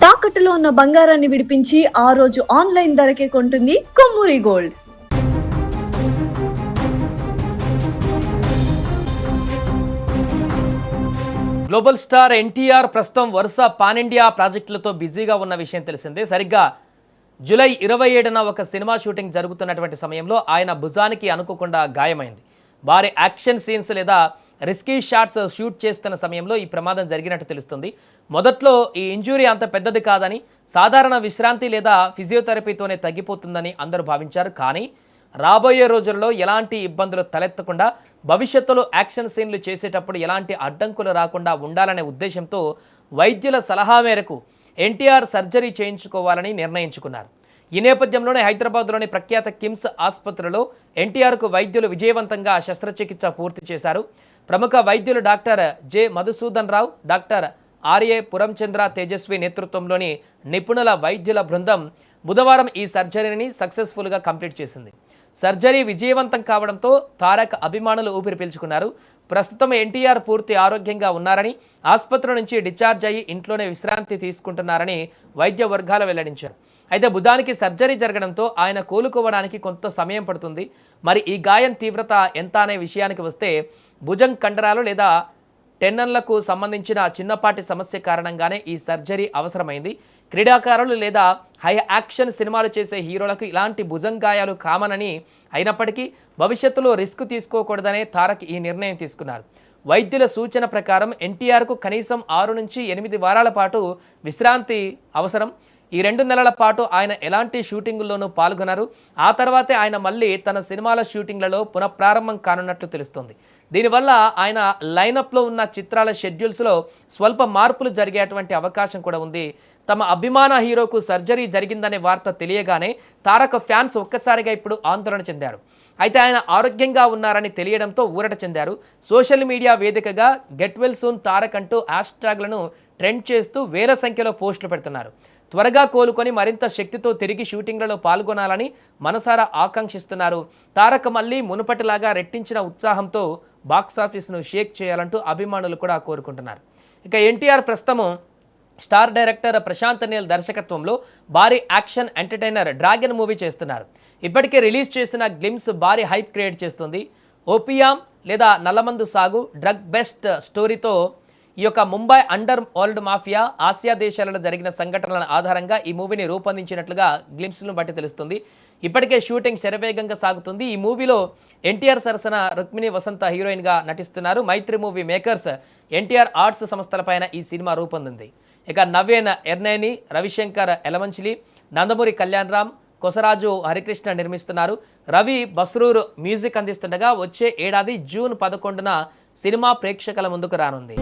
తాకట్టులో ఉన్న బంగారాన్ని విడిపించి ఆ రోజు ఆన్లైన్ ధరకే కొంటుంది Kommuri gold. Global star NTR ప్రస్తుతం వరుస పాన్ ఇండియా ప్రాజెక్టులతో బిజీగా ఉన్న విషయం తెలిసిందే. సరిగ్గా జూలై 27న ఒక సినిమా షూటింగ్ జరుగుతున్నటువంటి సమయంలో ఆయన భుజానికి అనుకోకుండా గాయమైంది. భారీ యాక్షన్ సీన్స్ లేదా రిస్కీ షాట్స్ షూట్ చేస్తున్న సమయంలో ఈ ప్రమాదం జరిగినట్టు తెలుస్తుంది. మొదట్లో ఈ ఇంజురీ అంత పెద్దది కాదని, సాధారణ విశ్రాంతి లేదా ఫిజియోథెరపీతోనే తగ్గిపోతుందని అందరూ భావించారు. కానీ రాబోయే రోజుల్లో ఎలాంటి ఇబ్బందులు తలెత్తకుండా, భవిష్యత్తులో యాక్షన్ సీన్లు చేసేటప్పుడు ఎలాంటి అడ్డంకులు రాకుండా ఉండాలనే ఉద్దేశంతో వైద్యుల సలహా మేరకు ఎన్టీఆర్ సర్జరీ చేయించుకోవాలని నిర్ణయించుకున్నారు. ఈ నేపథ్యంలోనే హైదరాబాద్లోని ప్రఖ్యాత కిమ్స్ ఆసుపత్రిలో ఎన్టీఆర్కు వైద్యులు విజయవంతంగా శస్త్రచికిత్స పూర్తి చేశారు. ప్రముఖ వైద్యులు డాక్టర్ జె మధుసూదన్ రావు, డాక్టర్ ఆర్ఏ పురంచంద్ర తేజస్వి నేతృత్వంలోని నిపుణుల వైద్యుల బృందం బుధవారం ఈ సర్జరీని సక్సెస్ఫుల్గా కంప్లీట్ చేసింది. సర్జరీ విజయవంతం కావడంతో తారక్ అభిమానులు ఊపిరి పీల్చుకున్నారు. ప్రస్తుతం ఎన్టీఆర్ పూర్తి ఆరోగ్యంగా ఉన్నారని, ఆసుపత్రి నుంచి డిశ్చార్జ్ అయ్యి ఇంట్లోనే విశ్రాంతి తీసుకుంటున్నారని వైద్య వర్గాలు వెల్లడించారు. అయితే భుజానికి సర్జరీ జరగడంతో ఆయన కోలుకోవడానికి కొంత సమయం పడుతుంది. మరి ఈ గాయం తీవ్రత ఎంత అనే విషయానికి వస్తే, భుజం కండరాలు లేదా టెండన్లకు సంబంధించిన చిన్నపాటి సమస్య కారణంగానే ఈ సర్జరీ అవసరమైంది. క్రీడాకారులు లేదా హై యాక్షన్ సినిమాలు చేసే హీరోలకు ఇలాంటి భుజం గాయాలు కామన్ అని, అయినప్పటికీ భవిష్యత్తులో రిస్క్ తీసుకోకూడదనే తారక్ ఈ నిర్ణయం తీసుకున్నారు. వైద్యుల సూచన ప్రకారం ఎన్టీఆర్కు కనీసం 6 నుంచి 8 వారాల పాటు విశ్రాంతి అవసరం. ఈ 2 నెలల పాటు ఆయన ఎలాంటి షూటింగుల్లోనూ పాల్గొన్నారు. ఆ తర్వాతే ఆయన మళ్ళీ తన సినిమాల షూటింగ్లలో పునఃప్రారంభం కానున్నట్లు తెలుస్తోంది. దీనివల్ల ఆయన లైనప్లో ఉన్న చిత్రాల షెడ్యూల్స్లో స్వల్ప మార్పులు జరిగేటువంటి అవకాశం కూడా ఉంది. తమ అభిమాన హీరోకు సర్జరీ జరిగిందనే వార్త తెలియగానే తారక్ ఫ్యాన్స్ ఒక్కసారిగా ఇప్పుడు ఆందోళన చెందారు. అయితే ఆయన ఆరోగ్యంగా ఉన్నారని తెలియడంతో ఊరట చెందారు. సోషల్ మీడియా వేదికగా గెట్ వెల్ సూన్ తారక్ అంటూ హ్యాష్ ట్యాగ్లను ట్రెండ్ చేస్తూ వేల సంఖ్యలో పోస్టులు పెడుతున్నారు. త్వరగా కోలుకొని మరింత శక్తితో తిరిగి షూటింగ్లలో పాల్గొనాలని మనసారా ఆకాంక్షిస్తున్నారు. తారక్ మళ్ళీ మునుపటిలాగా రెట్టించిన ఉత్సాహంతో బాక్సాఫీస్ను షేక్ చేయాలంటూ అభిమానులు కూడా కోరుకుంటున్నారు. ఇక ఎన్టీఆర్ ప్రస్తుతం స్టార్ డైరెక్టర్ ప్రశాంత్ నీల్ దర్శకత్వంలో భారీ యాక్షన్ ఎంటర్టైనర్ డ్రాగన్ మూవీ చేస్తున్నారు. ఇప్పటికే రిలీజ్ చేసిన గ్లిమ్స్ భారీ హైప్ క్రియేట్ చేస్తుంది. ఓపియాం లేదా నల్లమందు సాగు, డ్రగ్ బెస్ట్ స్టోరీతో ఈ యొక్క Mumbai under world mafia, Asia దేశాలలో జరిగిన సంఘటనల ఆధారంగా ఈ మూవీని రూపొందించినట్లుగా గ్లిమ్స్ను బట్టి తెలుస్తుంది. ఇప్పటికే షూటింగ్ శరవేగంగా సాగుతుంది. ఈ మూవీలో ఎన్టీఆర్ సరసన రుక్మిణి వసంత హీరోయిన్గా నటిస్తున్నారు. మైత్రి మూవీ మేకర్స్ ఎన్టీఆర్ ఆర్ట్స్ సంస్థలపైన ఈ సినిమా రూపొందింది. ఇక నవ్వేన్ ఎర్నేని, రవిశంకర్ ఎలమంచిలి, నందమూరి కళ్యాణ్ రామ్, కొసరాజు హరికృష్ణ నిర్మిస్తున్నారు. రవి బస్రూర్ మ్యూజిక్ అందిస్తుండగా వచ్చే ఏడాది జూన్ 11న సినిమా ప్రేక్షకుల ముందుకు రానుంది.